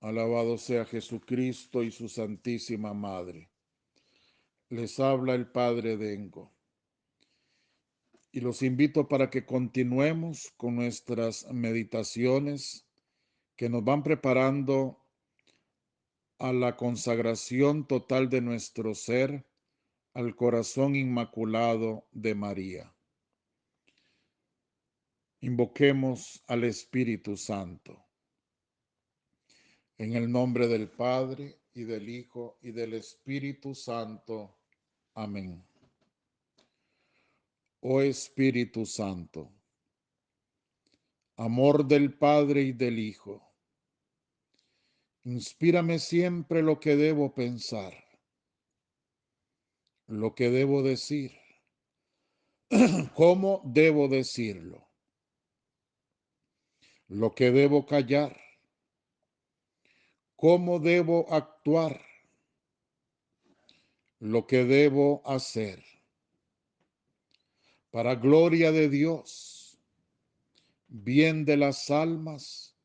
Alabado sea Jesucristo y su Santísima Madre. Les habla el Padre Dengo y los invito para que continuemos con nuestras meditaciones que nos van preparando a la consagración total de nuestro ser al corazón inmaculado de María. Invoquemos al Espíritu Santo. En el nombre del Padre, y del Hijo, y del Espíritu Santo. Amén. Oh Espíritu Santo, amor del Padre y del Hijo, inspírame siempre lo que debo pensar, lo que debo decir, cómo debo decirlo, lo que debo callar, cómo debo actuar, lo que debo hacer, para gloria de Dios, bien de las almas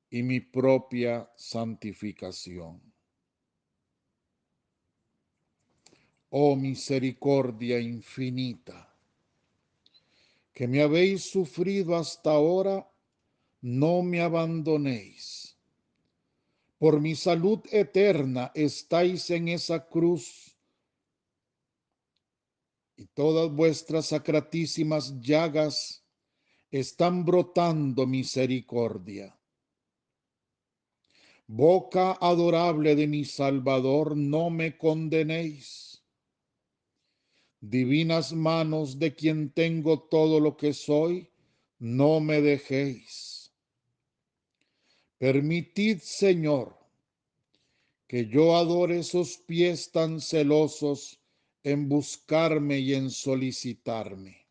y mi propia santificación. Oh misericordia infinita, que me habéis sufrido hasta ahora, no me abandonéis. Por mi salud eterna estáis en esa cruz y todas vuestras sacratísimas llagas están brotando misericordia. Boca adorable de mi Salvador, no me condenéis. Divinas manos de quien tengo todo lo que soy, no me dejéis. Permitid, Señor, que yo adore esos pies tan celosos en buscarme y en solicitarme.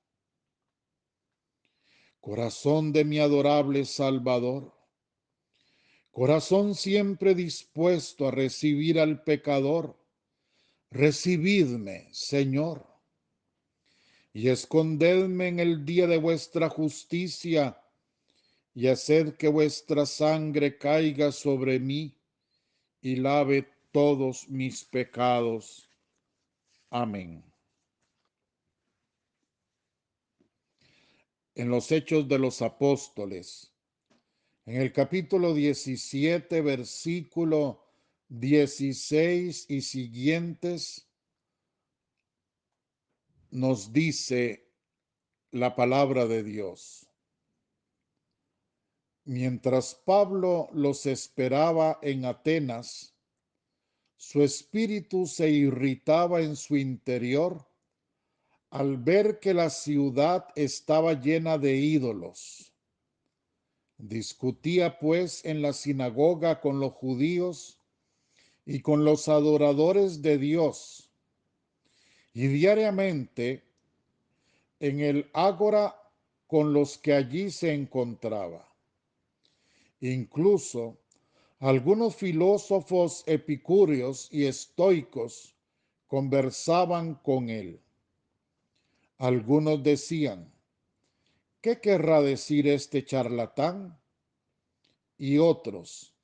Corazón de mi adorable Salvador, corazón siempre dispuesto a recibir al pecador, recibidme, Señor, y escondedme en el día de vuestra justicia, y haced que vuestra sangre caiga sobre mí y lave todos mis pecados. Amén. En los Hechos de los Apóstoles, en el capítulo 17, versículo 16 y siguientes, nos dice la palabra de Dios. Mientras Pablo los esperaba en Atenas, su espíritu se irritaba en su interior al ver que la ciudad estaba llena de ídolos. Discutía pues en la sinagoga con los judíos y con los adoradores de Dios, y diariamente en el ágora con los que allí se encontraba. Incluso algunos filósofos epicúreos y estoicos conversaban con él. Algunos decían: ¿qué querrá decir este charlatán? Y otros: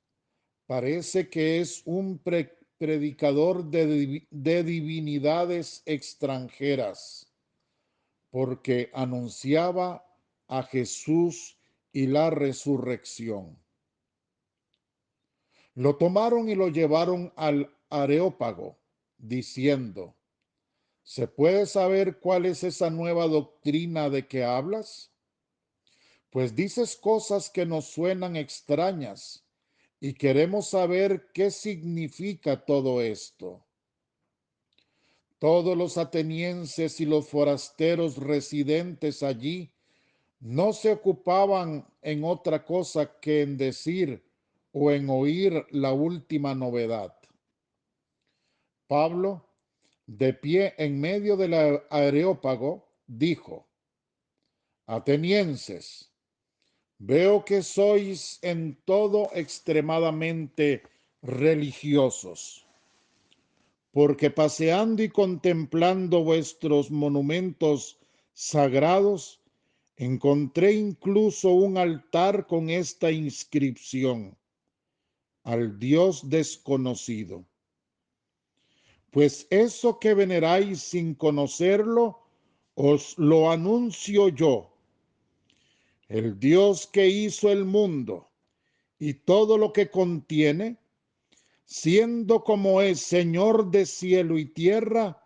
parece que es un predicador de divinidades extranjeras, porque anunciaba a Jesús y la resurrección. Lo tomaron y lo llevaron al Areópago, diciendo: ¿se puede saber cuál es esa nueva doctrina de que hablas? Pues dices cosas que nos suenan extrañas y queremos saber qué significa todo esto. Todos los atenienses y los forasteros residentes allí no se ocupaban en otra cosa que en decir o en oír la última novedad. Pablo, de pie en medio del Areópago, dijo: atenienses, veo que sois en todo extremadamente religiosos, porque paseando y contemplando vuestros monumentos sagrados, encontré incluso un altar con esta inscripción: al Dios desconocido. Pues eso que veneráis sin conocerlo, os lo anuncio yo. El Dios que hizo el mundo y todo lo que contiene, siendo como es Señor de cielo y tierra,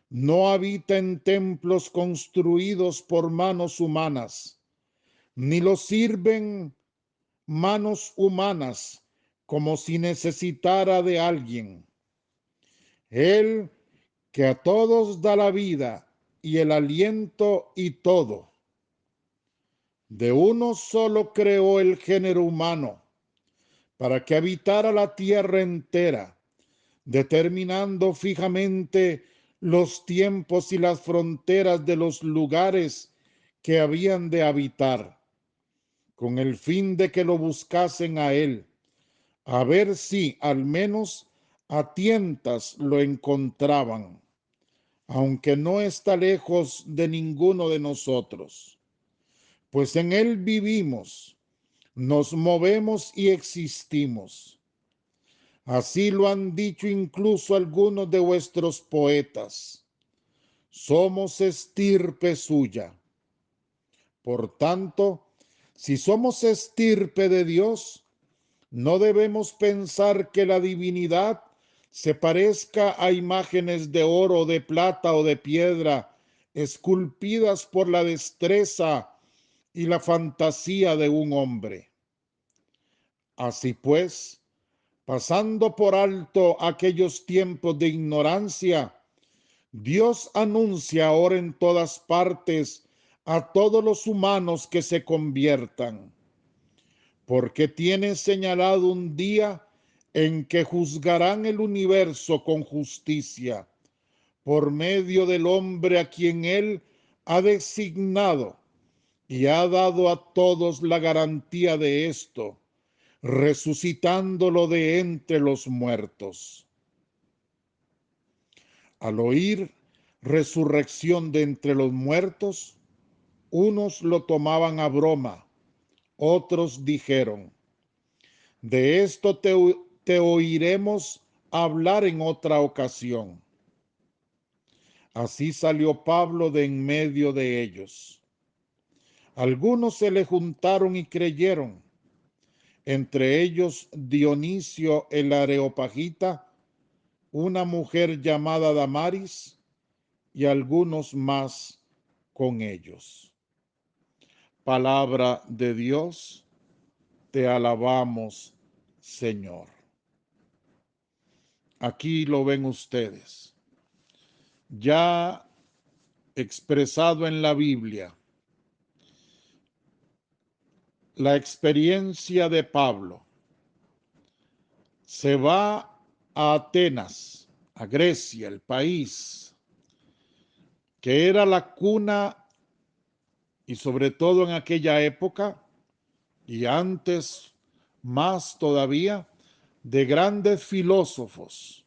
no habita en templos construidos por manos humanas, ni lo sirven manos humanas como si necesitara de alguien. Él que a todos da la vida y el aliento y todo. De uno solo creó el género humano para que habitara la tierra entera, determinando fijamente los tiempos y las fronteras de los lugares que habían de habitar, con el fin de que lo buscasen a él, a ver si al menos a tientas lo encontraban, aunque no está lejos de ninguno de nosotros, pues en él vivimos, nos movemos y existimos. Así lo han dicho incluso algunos de vuestros poetas. Somos estirpe suya. Por tanto, si somos estirpe de Dios, no debemos pensar que la divinidad se parezca a imágenes de oro, de plata o de piedra, esculpidas por la destreza y la fantasía de un hombre. Así pues, pasando por alto aquellos tiempos de ignorancia, Dios anuncia ahora en todas partes a todos los humanos que se conviertan, porque tiene señalado un día en que juzgarán el universo con justicia, por medio del hombre a quien Él ha designado y ha dado a todos la garantía de esto, resucitándolo de entre los muertos. Al oír resurrección de entre los muertos, unos lo tomaban a broma, otros dijeron, de esto te oiremos hablar en otra ocasión. Así salió Pablo de en medio de ellos. Algunos se le juntaron y creyeron, entre ellos Dionisio el Areopagita, una mujer llamada Damaris y algunos más con ellos. Palabra de Dios, te alabamos, Señor. Aquí lo ven ustedes, ya expresado en la Biblia, la experiencia de Pablo. Se va a Atenas, a Grecia, el país que era la cuna y sobre todo en aquella época y antes más todavía de grandes filósofos,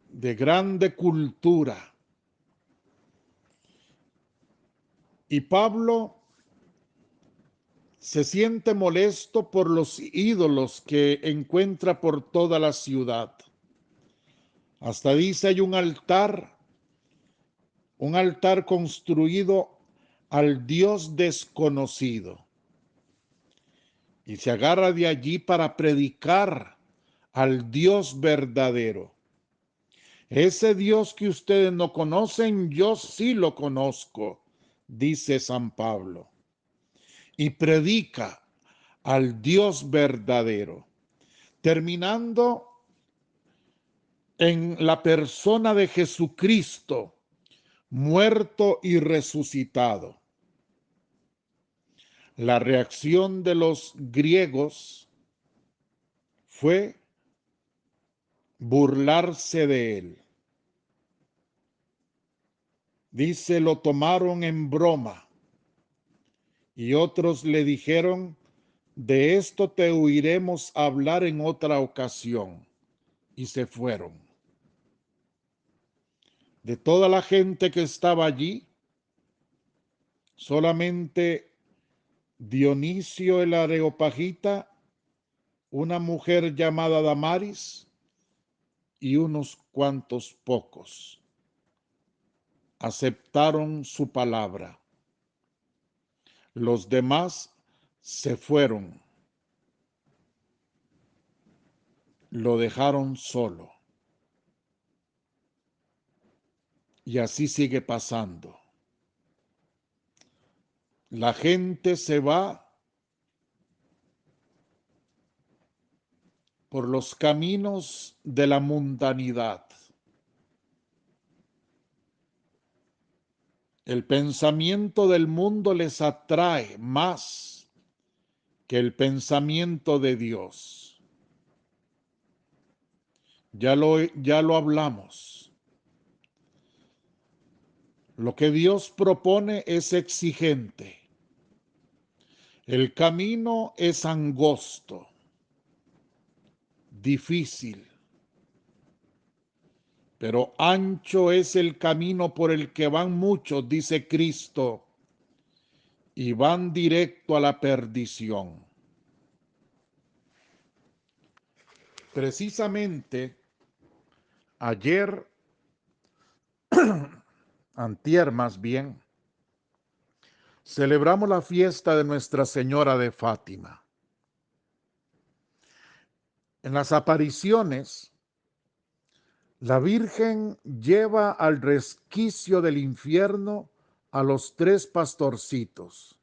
de grande cultura. Y Pablo se siente molesto por los ídolos que encuentra por toda la ciudad. Hasta dice hay un altar construido al Dios desconocido. Y se agarra de allí para predicar al Dios verdadero. Ese Dios que ustedes no conocen, yo sí lo conozco, dice San Pablo. Y predica al Dios verdadero, terminando en la persona de Jesucristo, muerto y resucitado. La reacción de los griegos fue burlarse de él. Dice, lo tomaron en broma y otros le dijeron, de esto te oiremos hablar en otra ocasión. Y se fueron. De toda la gente que estaba allí, solamente Dionisio el Areopagita una mujer llamada Damaris y unos cuantos pocos aceptaron su palabra. Los demás se fueron, lo dejaron solo. Y así sigue pasando. La gente se va por los caminos de la mundanidad. El pensamiento del mundo les atrae más que el pensamiento de Dios. Ya lo hablamos. Lo que Dios propone es exigente. El camino es angosto, difícil, pero ancho es el camino por el que van muchos, dice Cristo, y van directo a la perdición. Precisamente ayer, antier más bien, celebramos la fiesta de Nuestra Señora de Fátima. En las apariciones, la Virgen lleva al resquicio del infierno a los tres pastorcitos.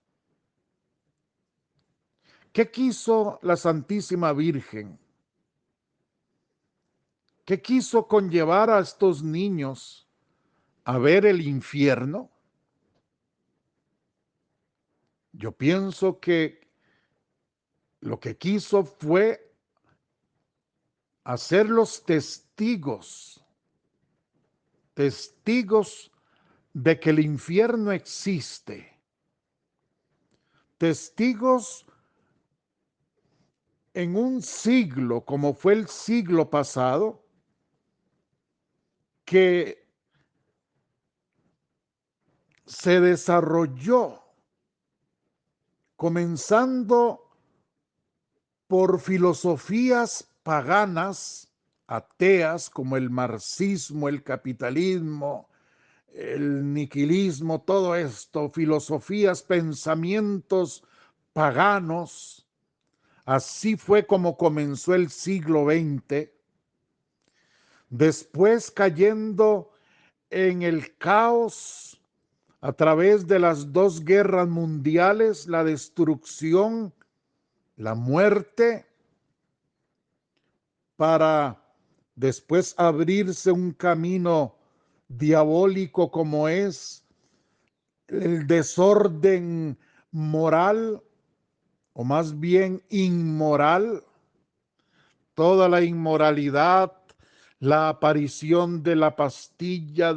¿Qué quiso la Santísima Virgen? ¿Qué quiso conllevar a estos niños a ver el infierno? Yo pienso que lo que quiso fue hacerlos testigos de que el infierno existe, testigos en un siglo como fue el siglo pasado, que se desarrolló comenzando por filosofías paganas, ateas, como el marxismo, el capitalismo, el nihilismo, todo esto, filosofías, pensamientos paganos. Así fue como comenzó el siglo XX, después cayendo en el caos a través de las dos guerras mundiales, la destrucción, la muerte, para después abrirse un camino diabólico como es el desorden moral, o más bien inmoral, toda la inmoralidad, la aparición de la pastilla,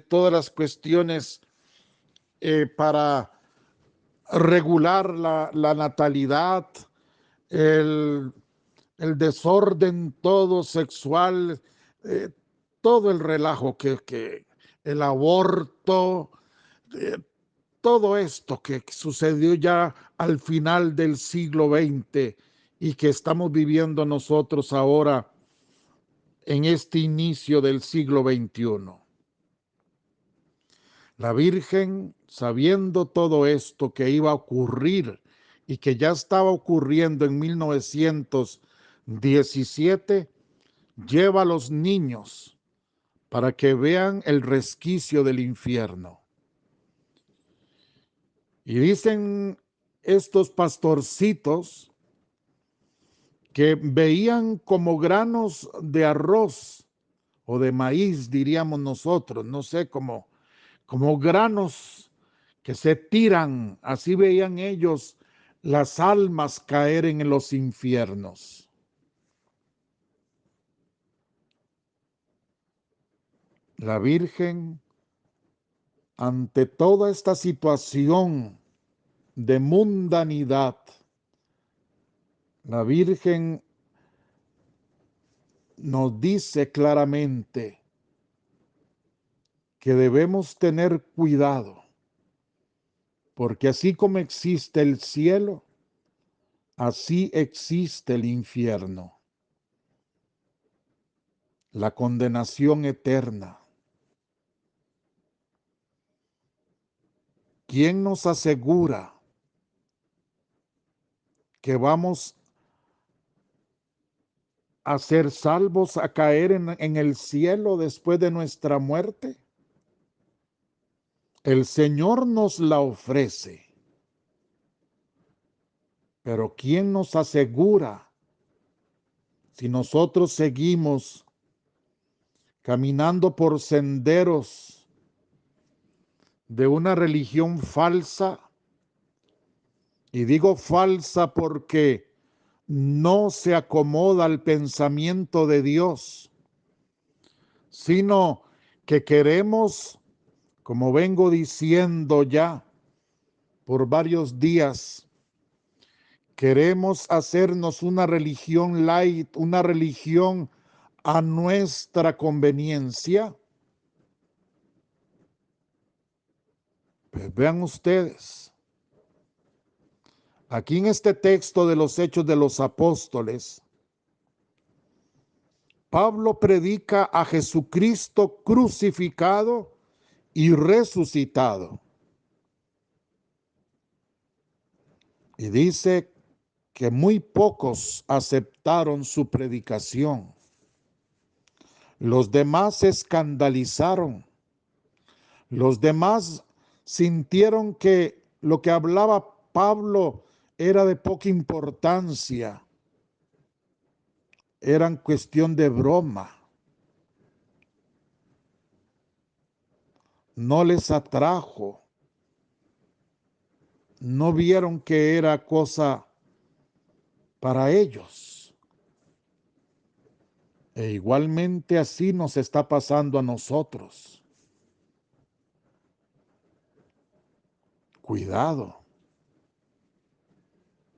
todas las cuestiones para regular la natalidad, el, el desorden todo sexual, eh, todo el relajo que el aborto, eh, todo esto que sucedió ya al final del siglo XX y que estamos viviendo nosotros ahora en este inicio del siglo XXI. La Virgen, sabiendo todo esto que iba a ocurrir y que ya estaba ocurriendo en 1917, lleva a los niños para que vean el resquicio del infierno. Y dicen estos pastorcitos que veían como granos de arroz o de maíz, diríamos nosotros, no sé, como granos que se tiran, así veían ellos las almas caer en los infiernos. La Virgen, ante toda esta situación de mundanidad, la Virgen nos dice claramente que debemos tener cuidado, porque así como existe el cielo, Así existe el infierno, la condenación eterna. ¿Quién nos asegura que vamos a ser salvos, a caer en el cielo después de nuestra muerte? El Señor nos la ofrece, pero ¿quién nos asegura si nosotros seguimos caminando por senderos de una religión falsa? Y digo falsa porque no se acomoda al pensamiento de Dios, sino que queremos, como vengo diciendo ya por varios días, queremos hacernos una religión light, una religión a nuestra conveniencia. Pues vean ustedes, aquí en este texto de los Hechos de los Apóstoles, Pablo predica a Jesucristo crucificado y resucitado. Y dice que muy pocos aceptaron su predicación. Los demás se escandalizaron. Los demás sintieron que lo que hablaba Pablo era de poca importancia. Eran cuestión de broma. No les atrajo. No vieron que era cosa para ellos. E igualmente así nos está pasando a nosotros. Cuidado.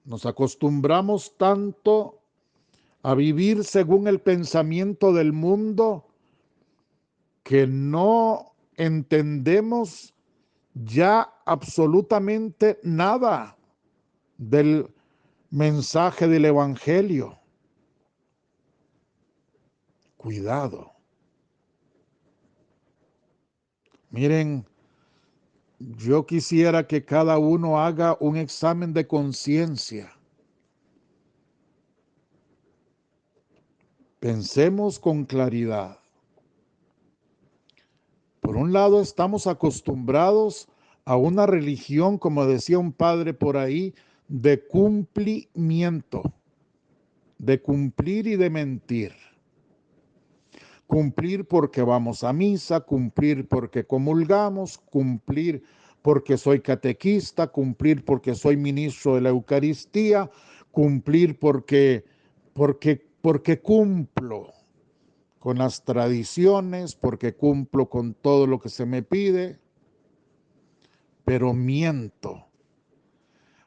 Nos acostumbramos tanto a vivir según el pensamiento del mundo que no entendemos ya absolutamente nada del mensaje del Evangelio. Cuidado. Miren, yo quisiera que cada uno haga un examen de conciencia. Pensemos con claridad. Por un lado, estamos acostumbrados a una religión, como decía un padre por ahí, de cumplimiento, de cumplir y de mentir. Cumplir porque vamos a misa, cumplir porque comulgamos, cumplir porque soy catequista, cumplir porque soy ministro de la Eucaristía, cumplir porque cumplo con las tradiciones, porque cumplo con todo lo que se me pide, pero miento.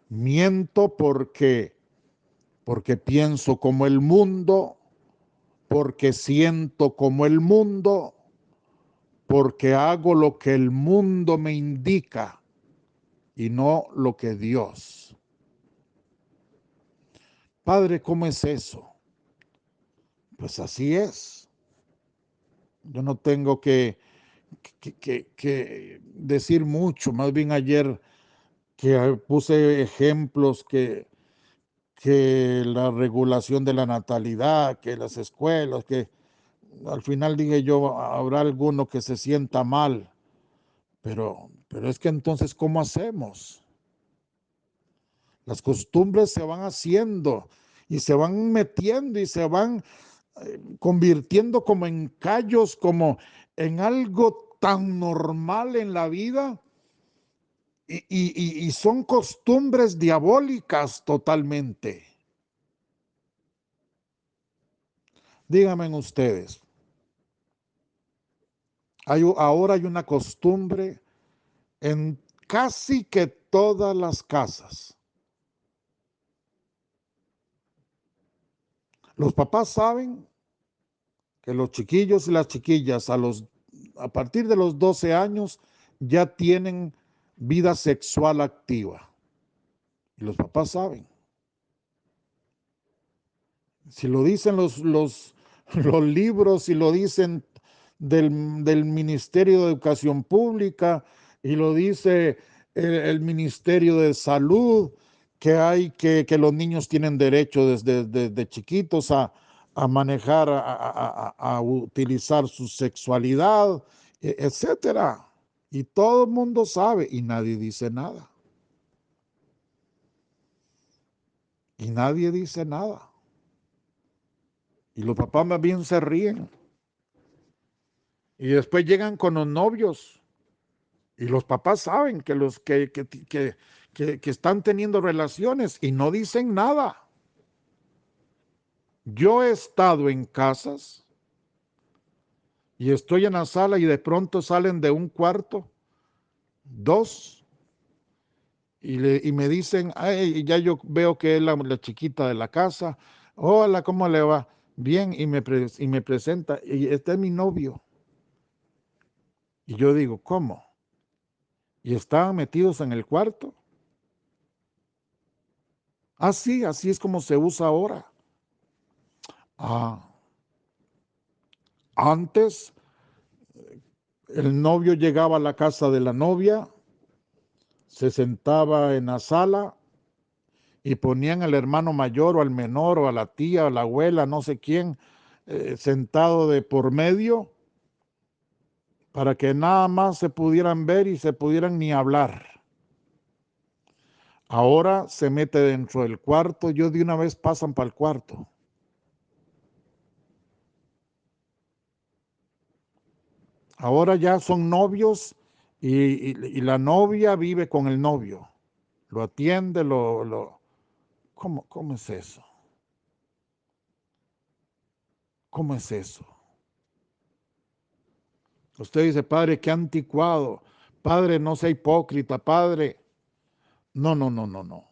Miento porque pienso como el mundo, porque siento como el mundo, porque hago lo que el mundo me indica y no lo que Dios. Padre, ¿cómo es eso? Pues así es. Yo no tengo que decir mucho. Más bien ayer que puse ejemplos que la regulación de la natalidad, que las escuelas, que al final dije yo, habrá alguno que se sienta mal, pero es que entonces, ¿cómo hacemos? Las costumbres se van haciendo y se van metiendo y se van convirtiendo como en callos, como en algo tan normal en la vida y son costumbres diabólicas totalmente. Díganme ustedes, ahora hay una costumbre en casi que todas las casas. Los papás saben que los chiquillos y las chiquillas a partir de los 12 años ya tienen vida sexual activa. Y los papás saben. Si lo dicen los libros, si lo dicen del Ministerio de Educación Pública y lo dice el Ministerio de Salud, que los niños tienen derecho desde chiquitos a manejar, a utilizar su sexualidad, etcétera. Y todo el mundo sabe y nadie dice nada. Y nadie dice nada. Y los papás más bien se ríen. Y después llegan con los novios. Y los papás saben que los que están teniendo relaciones y no dicen nada. Yo he estado en casas y estoy en la sala y de pronto salen de un cuarto, dos, y me dicen, ay, ya yo veo que es la chiquita de la casa. Hola, ¿cómo le va? Bien, y me presenta, y este es mi novio. Y yo digo, ¿cómo? ¿Y estaban metidos en el cuarto? Ah, sí, así es como se usa ahora. Ah, antes el novio llegaba a la casa de la novia, se sentaba en la sala y ponían al hermano mayor o al menor o a la tía o a la abuela, no sé quién, sentado de por medio para que nada más se pudieran ver y se pudieran ni hablar. Ahora se mete dentro del cuarto, yo de una vez pasan para el cuarto. Ahora ya son novios y la novia vive con el novio. Lo atiende, ¿cómo es eso? ¿Cómo es eso? Usted dice, padre, qué anticuado. Padre, no sea hipócrita, padre. No, no, no, no, no.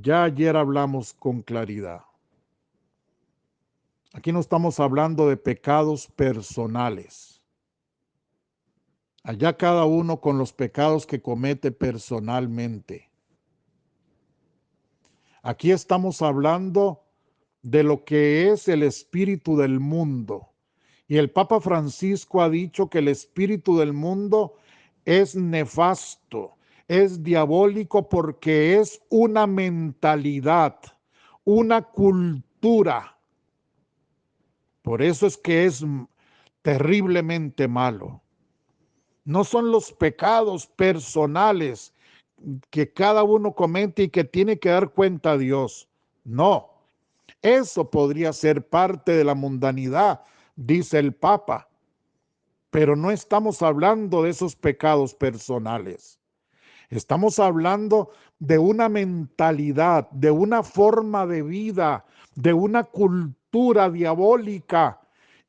Ya ayer hablamos con claridad. Aquí no estamos hablando de pecados personales. Allá cada uno con los pecados que comete personalmente. Aquí estamos hablando de lo que es el espíritu del mundo. Y el Papa Francisco ha dicho que el espíritu del mundo es nefasto, es diabólico porque es una mentalidad, una cultura. Por eso es que es terriblemente malo. No son los pecados personales que cada uno comete y que tiene que dar cuenta a Dios. No, eso podría ser parte de la mundanidad, dice el Papa, pero no estamos hablando de esos pecados personales. Estamos hablando de una mentalidad, de una forma de vida, de una cultura diabólica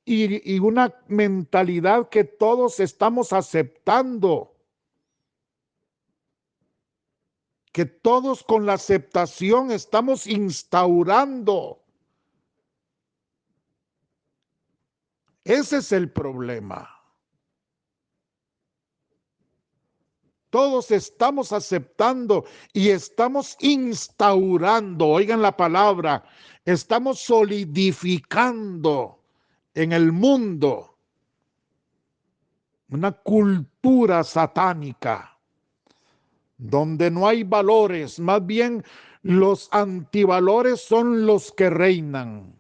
y una mentalidad que todos estamos aceptando, que todos con la aceptación estamos instaurando. Ese es el problema. Todos estamos aceptando y estamos instaurando, oigan la palabra, estamos solidificando en el mundo una cultura satánica donde no hay valores, más bien los antivalores son los que reinan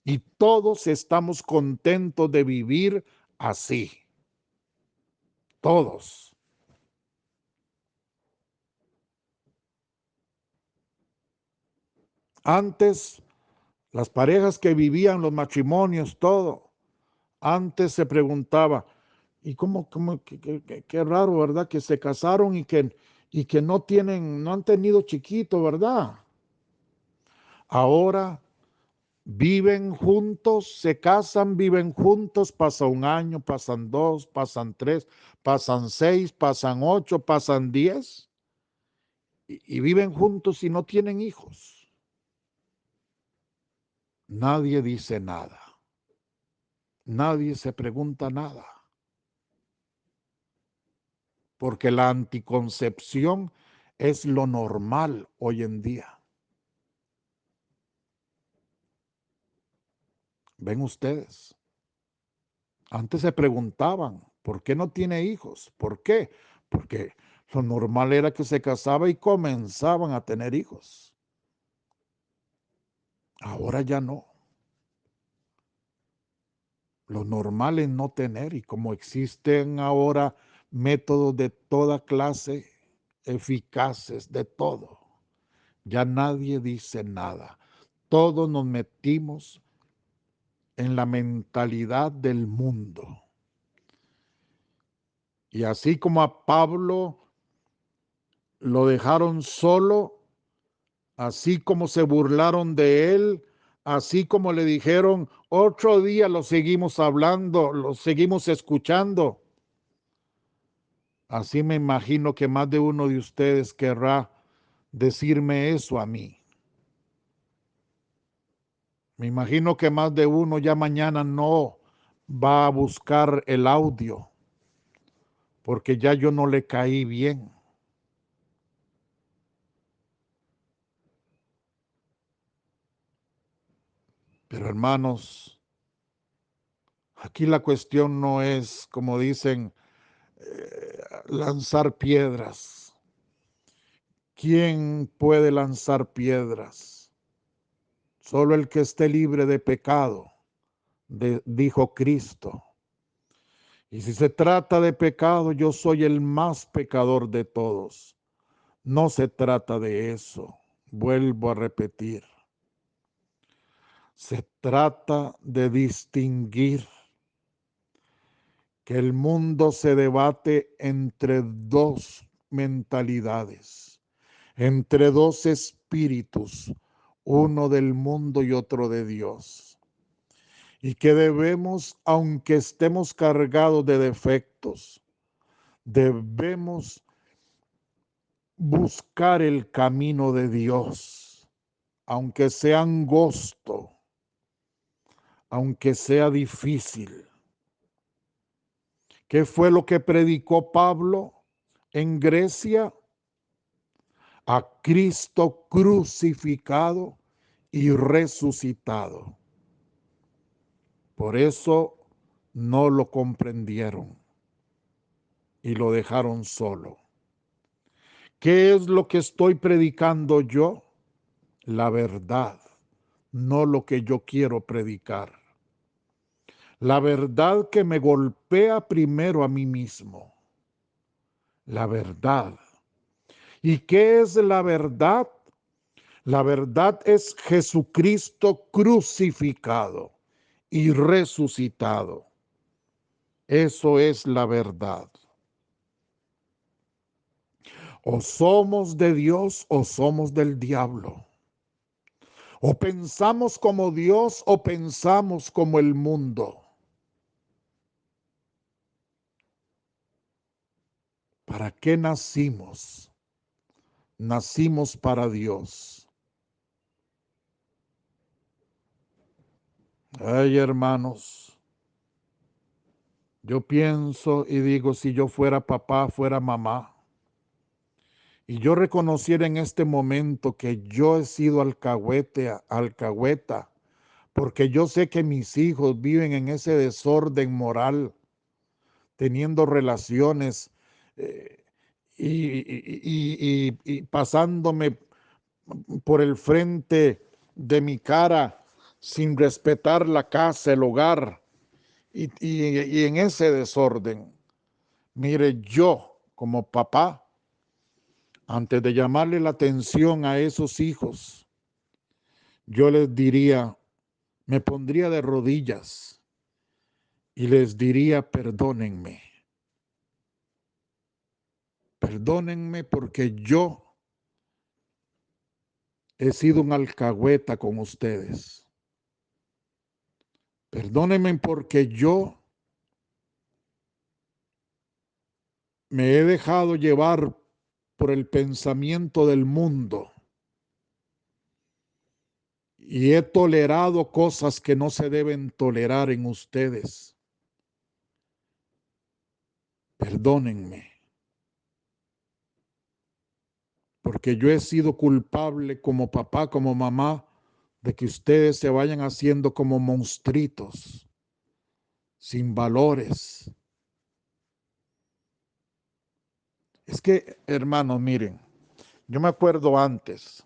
y todos estamos contentos de vivir así, todos. Antes, las parejas que vivían los matrimonios, todo, antes se preguntaba, y qué raro, ¿verdad? Que se casaron y que no han tenido chiquito, ¿verdad? Ahora viven juntos, se casan, viven juntos, pasa un año, pasan dos, pasan tres, pasan seis, pasan ocho, pasan 10, y viven juntos y no tienen hijos. Nadie dice nada. Nadie se pregunta nada. Porque la anticoncepción es lo normal hoy en día. Ven ustedes. Antes se preguntaban, ¿por qué no tiene hijos? ¿Por qué? Porque lo normal era que se casaba y comenzaban a tener hijos. Ahora ya no. Lo normal es no tener, y como existen ahora métodos de toda clase, eficaces de todo, ya nadie dice nada. Todos nos metimos en la mentalidad del mundo. Y así como a Pablo lo dejaron solo, así como se burlaron de él, así como le dijeron, otro día lo seguimos hablando, lo seguimos escuchando. Así me imagino que más de uno de ustedes querrá decirme eso a mí. Me imagino que más de uno ya mañana no va a buscar el audio, porque ya yo no le caí bien. Pero hermanos, aquí la cuestión no es, como dicen, lanzar piedras. ¿Quién puede lanzar piedras? Solo el que esté libre de pecado, dijo Cristo. Y si se trata de pecado, yo soy el más pecador de todos. No se trata de eso. Vuelvo a repetir. Se trata de distinguir que el mundo se debate entre dos mentalidades, entre dos espíritus, uno del mundo y otro de Dios. Y que debemos, aunque estemos cargados de defectos, debemos buscar el camino de Dios, aunque sea angosto, aunque sea difícil. ¿Qué fue lo que predicó Pablo en Grecia? A Cristo crucificado y resucitado. Por eso no lo comprendieron y lo dejaron solo. ¿Qué es lo que estoy predicando yo? La verdad, no lo que yo quiero predicar. La verdad que me golpea primero a mí mismo. La verdad. ¿Y qué es la verdad? La verdad es Jesucristo crucificado y resucitado. Eso es la verdad. O somos de Dios o somos del diablo. O pensamos como Dios o pensamos como el mundo. ¿Para qué nacimos? Nacimos para Dios. Ay, hermanos, yo pienso y digo, si yo fuera papá, fuera mamá, y yo reconociera en este momento que yo he sido alcahueta, porque yo sé que mis hijos viven en ese desorden moral, teniendo relaciones eh, y pasándome por el frente de mi cara sin respetar la casa, el hogar, y en ese desorden. Mire, yo como papá, antes de llamarle la atención a esos hijos, yo les diría, me pondría de rodillas y les diría, perdónenme. Perdónenme porque yo he sido un alcahueta con ustedes. Perdónenme porque yo me he dejado llevar por el pensamiento del mundo y he tolerado cosas que no se deben tolerar en ustedes. Perdónenme, porque yo he sido culpable como papá, como mamá, de que ustedes se vayan haciendo como monstruitos, sin valores. Es que, hermanos, miren, yo me acuerdo antes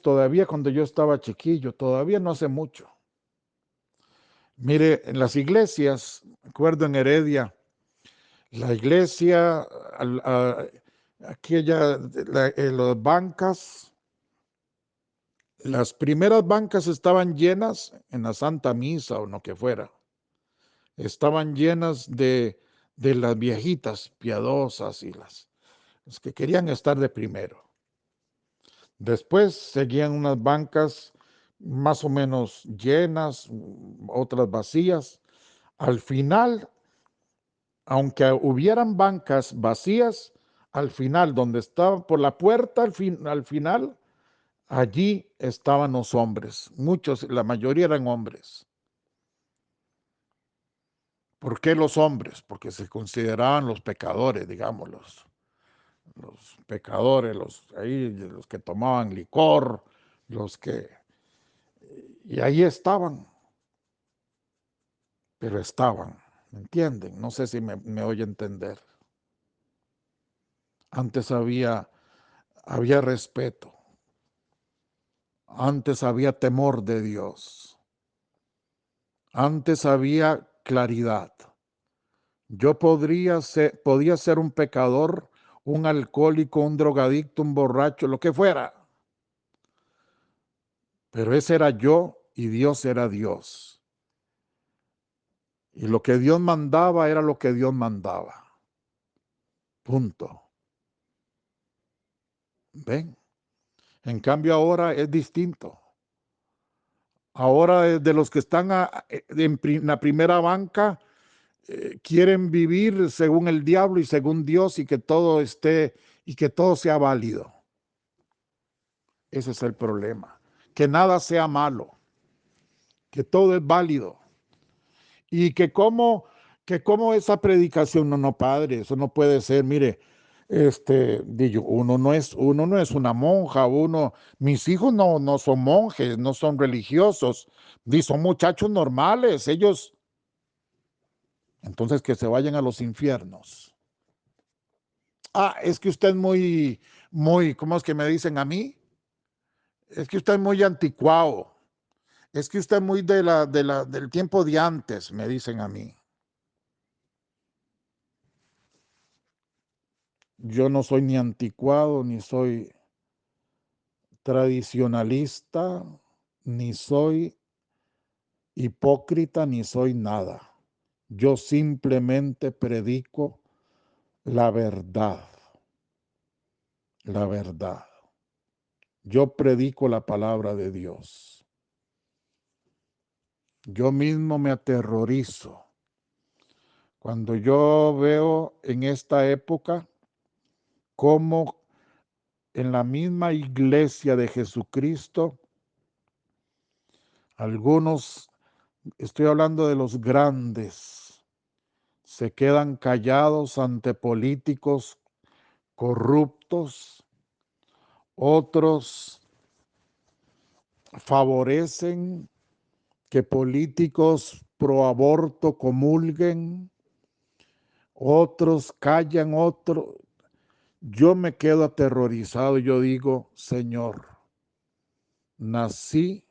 todavía cuando yo estaba chiquillo, todavía no hace mucho. Mire, en las iglesias, me acuerdo en Heredia, la iglesia, las bancas, las primeras bancas estaban llenas en la Santa Misa o lo que fuera. Estaban llenas de las viejitas piadosas y las que querían estar de primero. Después seguían unas bancas más o menos llenas, otras vacías. Al final, aunque hubieran bancas vacías, al final, donde estaba por la puerta, al final, allí estaban los hombres. Muchos, la mayoría eran hombres. ¿Por qué los hombres? Porque se consideraban los pecadores, digamos, los pecadores, los que tomaban licor, y ahí estaban, pero estaban, ¿me entienden? No sé si me oye entender. Antes había respeto, antes había temor de Dios, antes había claridad. Yo podía ser un pecador, un alcohólico, un drogadicto, un borracho, lo que fuera. Pero ese era yo y Dios era Dios. Y lo que Dios mandaba era lo que Dios mandaba. Punto. ¿Ven? En cambio ahora es distinto. Ahora de los que están en la primera banca quieren vivir según el diablo y según Dios y que todo sea válido. Ese es el problema. Que nada sea malo, que todo es válido. Y que como esa predicación, no, padre, eso no puede ser, mire, uno no es una monja, mis hijos no son monjes, no son religiosos, ni son muchachos normales, ellos, entonces que se vayan a los infiernos. Es que usted es muy, ¿cómo es que me dicen a mí? Es que usted es muy anticuado, es que usted es muy del tiempo de antes, me dicen a mí. Yo no soy ni anticuado, ni soy tradicionalista, ni soy hipócrita, ni soy nada. Yo simplemente predico la verdad. La verdad. Yo predico la palabra de Dios. Yo mismo me aterrorizo cuando yo veo en esta época cómo en la misma iglesia de Jesucristo, algunos, estoy hablando de los grandes, se quedan callados ante políticos corruptos, otros favorecen que políticos pro aborto comulguen, otros callan, otros. Yo me quedo aterrorizado, yo digo, Señor, nací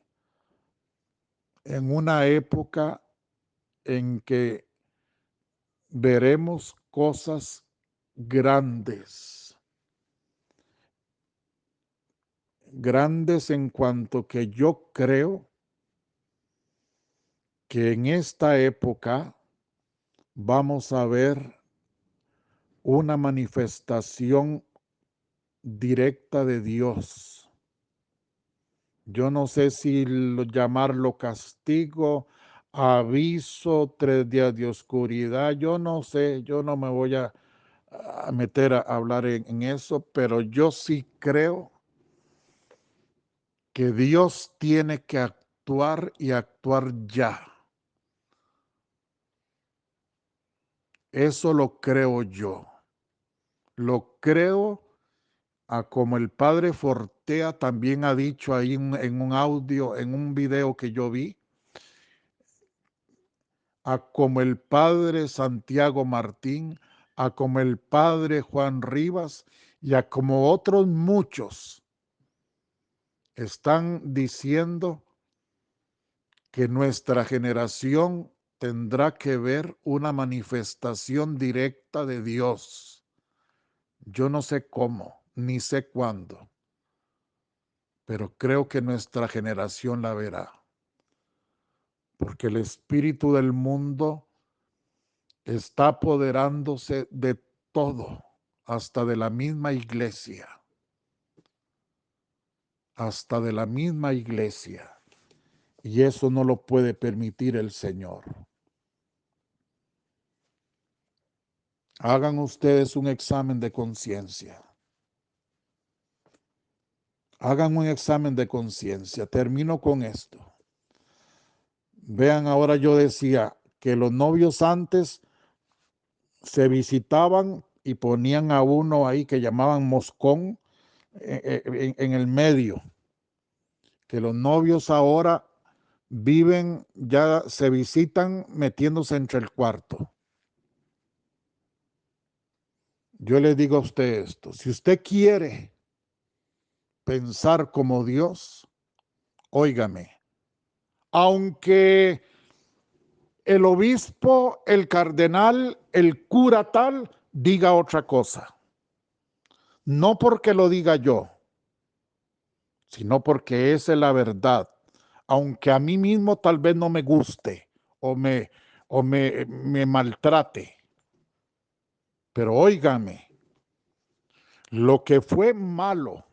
en una época en que veremos cosas grandes, grandes en cuanto que yo creo que en esta época vamos a ver una manifestación directa de Dios. Yo no sé si llamarlo castigo, aviso, 3 días de oscuridad, yo no sé, yo no me voy a meter a hablar en eso, pero yo sí creo que Dios tiene que actuar y actuar ya. Eso lo creo yo. Lo creo a como el padre Fortea también ha dicho ahí en un audio, en un video que yo vi, a como el padre Santiago Martín, a como el padre Juan Rivas y a como otros muchos están diciendo que nuestra generación tendrá que ver una manifestación directa de Dios. Yo no sé cómo, ni sé cuándo, pero creo que nuestra generación la verá, porque el espíritu del mundo está apoderándose de todo, hasta de la misma iglesia, hasta de la misma iglesia, y eso no lo puede permitir el Señor. Hagan ustedes un examen de conciencia. Hagan un examen de conciencia. Termino con esto. Vean, ahora yo decía que los novios antes se visitaban y ponían a uno ahí que llamaban moscón en el medio. Que los novios ahora viven, ya se visitan metiéndose entre el cuarto. Yo le digo a usted esto, si usted quiere pensar como Dios, óigame, aunque el obispo, el cardenal, el cura tal diga otra cosa, no porque lo diga yo, sino porque esa es la verdad, aunque a mí mismo tal vez no me guste o me maltrate. Pero óigame, lo que fue malo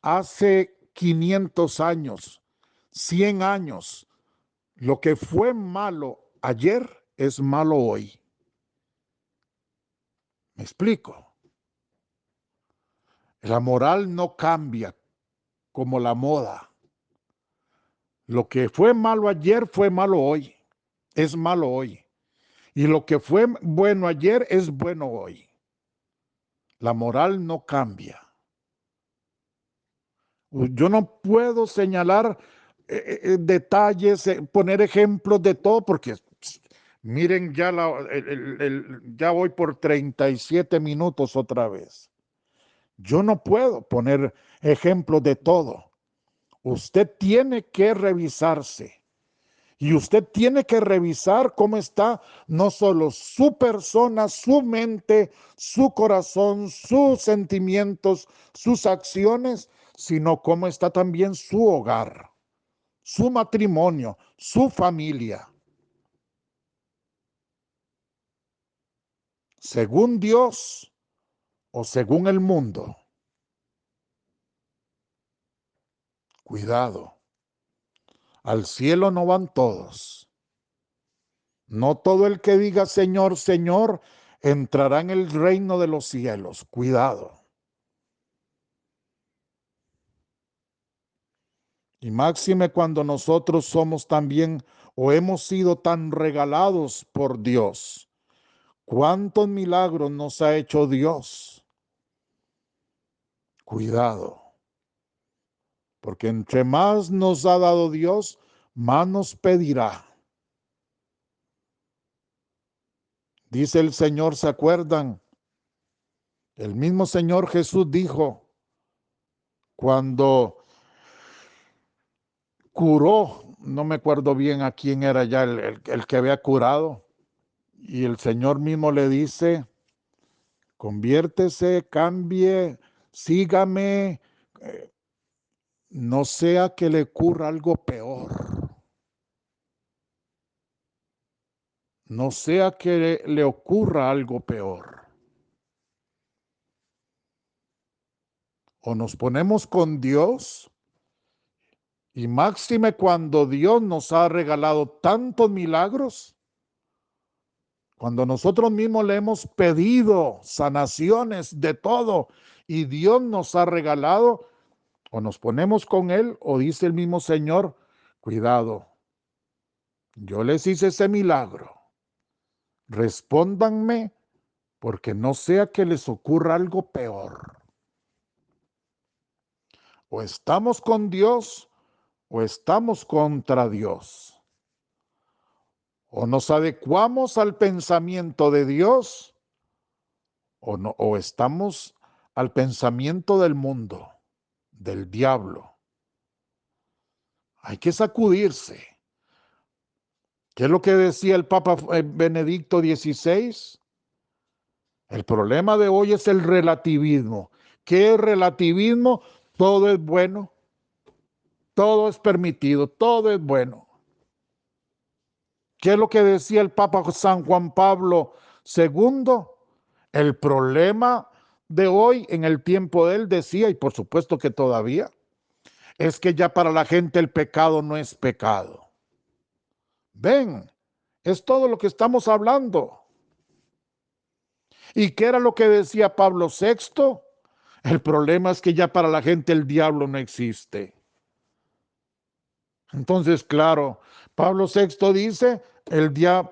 hace 500 años, 100 años, lo que fue malo ayer es malo hoy. ¿Me explico? La moral no cambia como la moda. Lo que fue malo ayer fue malo hoy. Es malo hoy. Y lo que fue bueno ayer es bueno hoy. La moral no cambia. Yo no puedo señalar detalles, poner ejemplos de todo, porque miren, ya voy por 37 minutos otra vez. Yo no puedo poner ejemplos de todo. Usted tiene que revisarse y usted tiene que revisar cómo está no solo su persona, su mente, su corazón, sus sentimientos, sus acciones, sino cómo está también su hogar, su matrimonio, su familia. Según Dios o según el mundo. Cuidado. Al cielo no van todos. No todo el que diga Señor, Señor, entrará en el reino de los cielos. Cuidado. Y máxime cuando nosotros somos también o hemos sido tan regalados por Dios. ¿Cuántos milagros nos ha hecho Dios? Cuidado. Porque entre más nos ha dado Dios, más nos pedirá. Dice el Señor, ¿se acuerdan? El mismo Señor Jesús dijo cuando curó, no me acuerdo bien a quién era ya el que había curado, y el Señor mismo le dice, conviértese, cambie, sígame, no sea que le ocurra algo peor, no sea que le ocurra algo peor. O nos ponemos con Dios, y máxime cuando Dios nos ha regalado tantos milagros, cuando nosotros mismos le hemos pedido sanaciones de todo y Dios nos ha regalado, o nos ponemos con Él, o dice el mismo Señor, cuidado, yo les hice ese milagro, respóndanme porque no sea que les ocurra algo peor. O estamos con Dios o estamos contra Dios. O nos adecuamos al pensamiento de Dios o, no, o estamos al pensamiento del mundo, del diablo. Hay que sacudirse. ¿Qué es lo que decía el Papa Benedicto XVI? El problema de hoy es el relativismo. ¿Qué es relativismo? Todo es bueno, todo es permitido, todo es bueno. ¿Qué es lo que decía el Papa San Juan Pablo II? El problema de hoy, en el tiempo de él, decía, y por supuesto que todavía, es que ya para la gente el pecado no es pecado. Ven, es todo lo que estamos hablando. ¿Y qué era lo que decía Pablo VI? El problema es que ya para la gente el diablo no existe. Entonces, claro, Pablo VI dice,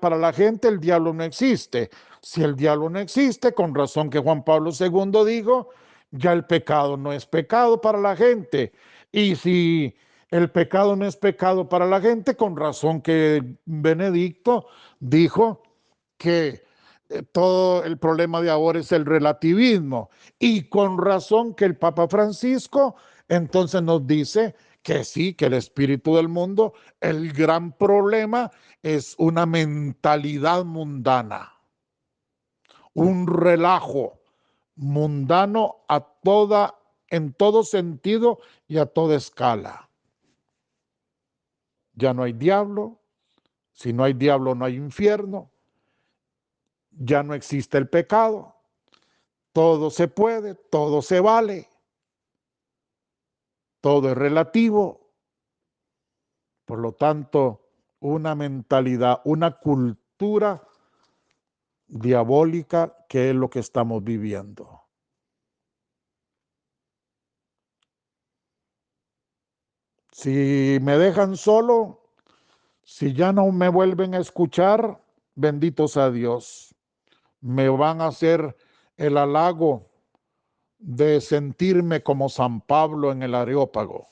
para la gente el diablo no existe. Si el diablo no existe, con razón que Juan Pablo II dijo, ya el pecado no es pecado para la gente. Y si el pecado no es pecado para la gente, con razón que Benedicto dijo que todo el problema de ahora es el relativismo. Y con razón que el Papa Francisco entonces nos dice que sí, que el espíritu del mundo, el gran problema es una mentalidad mundana, un relajo mundano en todo sentido y a toda escala. Ya no hay diablo, si no hay diablo no hay infierno, ya no existe el pecado, todo se puede, todo se vale, todo es relativo. Por lo tanto, una mentalidad, una cultura diabólica que es lo que estamos viviendo. Si me dejan solo, si ya no me vuelven a escuchar, benditos a Dios. Me van a hacer el halago de sentirme como San Pablo en el Areópago.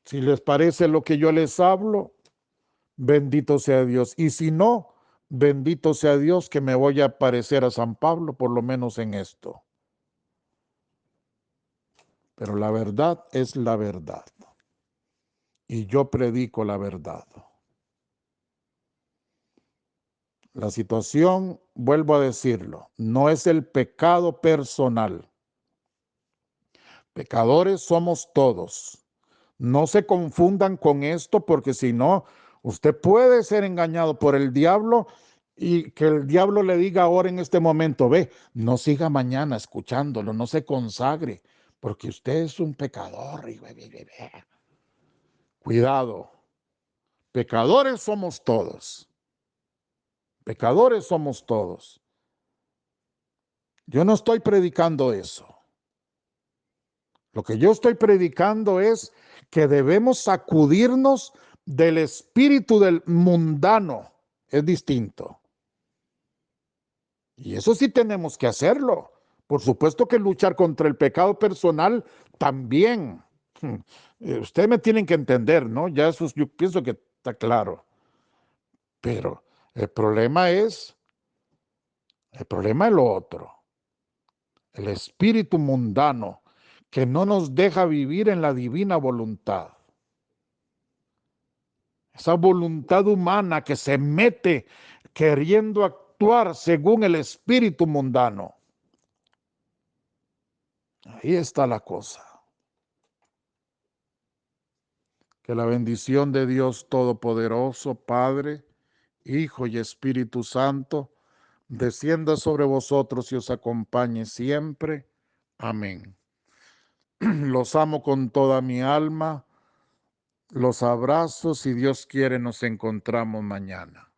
Si les parece lo que yo les hablo, bendito sea Dios. Y si no, bendito sea Dios que me voy a parecer a San Pablo, por lo menos en esto. Pero la verdad es la verdad. Y yo predico la verdad. La situación, vuelvo a decirlo, no es el pecado personal. Pecadores somos todos. No se confundan con esto porque si no, usted puede ser engañado por el diablo y que el diablo le diga ahora en este momento, ve, no siga mañana escuchándolo, no se consagre, porque usted es un pecador. Cuidado, pecadores somos todos. Pecadores somos todos. Yo no estoy predicando eso. Lo que yo estoy predicando es que debemos sacudirnos del espíritu del mundano. Es distinto. Y eso sí tenemos que hacerlo. Por supuesto que luchar contra el pecado personal también. Ustedes me tienen que entender, ¿no? Ya eso yo pienso que está claro. Pero el problema es lo otro. El espíritu mundano que no nos deja vivir en la divina voluntad. Esa voluntad humana que se mete queriendo actuar según el espíritu mundano. Ahí está la cosa. Que la bendición de Dios Todopoderoso, Padre, Hijo y Espíritu Santo, descienda sobre vosotros y os acompañe siempre. Amén. Los amo con toda mi alma. Los abrazo. Si Dios quiere, nos encontramos mañana.